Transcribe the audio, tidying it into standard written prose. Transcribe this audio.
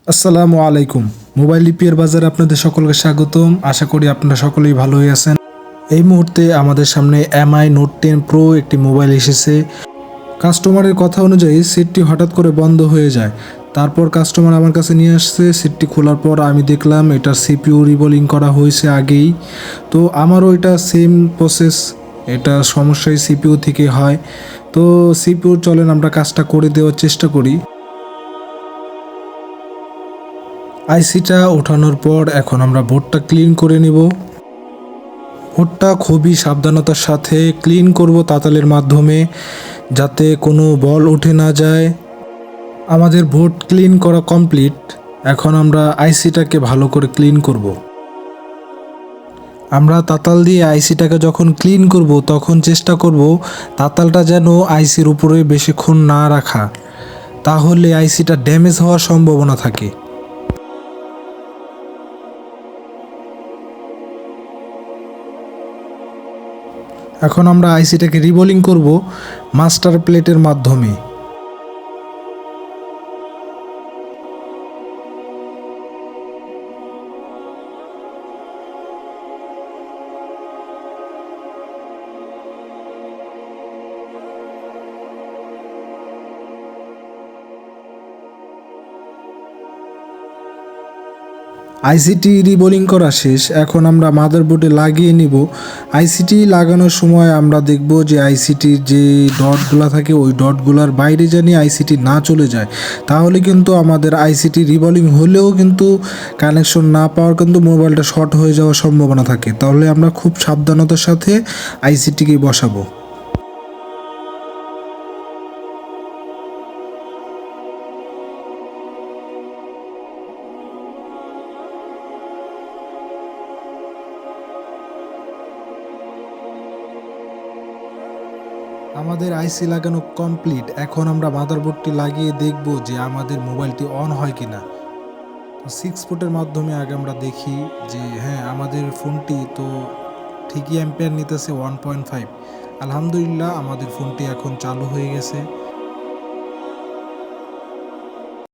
আসসালামু আলাইকুম। Mobile repair বাজারে আপনাদের সকলকে স্বাগতম। আশা করি আপনারা সকলেই ভালোই আছেন। এই মুহূর্তে আমাদের সামনে MI Note 10 Pro একটি মোবাইল এসেছে। কাস্টমারের কথা অনুযায়ী সেটটি হঠাৎ করে বন্ধ হয়ে যায়। তারপর কাস্টমার আমার কাছে নিয়ে আসছে। সেটটি খোলার পর আমি দেখলাম এটার CPU রিবোলিং করা হয়েছে আগেই। তো আমারও এটা সেম প্রসেস, এটা সমস্যাই CPU থেকে হয়। তো CPU চলেন আমরা কাজটা করে দেওয়ার চেষ্টা করি। আইসিটা ওঠানোর পর এখন আমরা বোর্ডটা ক্লিন করে নিব। বোর্ডটা খুবই সাবধানতার সাথে ক্লিন করব তাতালের মাধ্যমে, যাতে কোনো বল উঠে না যায়। আমাদের বোর্ড ক্লিন করা কমপ্লিট। এখন আমরা আইসিটাকে ভালো করে ক্লিন করব। আমরা তাতাল দিয়ে আইসিটাকে যখন ক্লিন করব তখন চেষ্টা করব তাতালটা যেন আইসির উপরে বেশিক্ষণ না রাখা, তাহলে আইসিটা ড্যামেজ হওয়ার সম্ভাবনা থাকে। এখন আমরা আইসিটাকে রিবোলিং করব মাস্টার প্লেটের মাধ্যমে। আইসিটি রিবোলিং করা শেষ। এখন আমরা মাদারবোর্ডে লাগিয়ে নিব। আইসিটি লাগানোর সময় আমরা দেখব যে আইসিটির যে ডটগুলো থাকে ওই ডটগুলোর বাইরে জানি আইসিটি না চলে যায়, তাহলে কিন্তু আমাদের আইসিটি রিবোলিং হলেও কিন্তু কানেকশন না পাওয়ার কিন্তু মোবাইলটা শর্ট হয়ে যাওয়ার সম্ভাবনা থাকে। তাহলে আমরা খুব সাবধানতার সাথে আইসিটিকে বসাবো। আমাদের আইসি লাগানো কমপ্লিট। এখন আমরা মাদারবোর্ডটি লাগিয়ে দেখব যে আমাদের মোবাইলটি অন হয় কিনা। 6 ফুটের মাধ্যমে আগে আমরা দেখি যে হ্যাঁ, আমাদের ফোনটি তো ঠিকই অ্যাম্পিয়ার নিতেছে 1.5। আলহামদুলিল্লাহ, আমাদের ফোনটি এখন চালু হয়ে গেছে।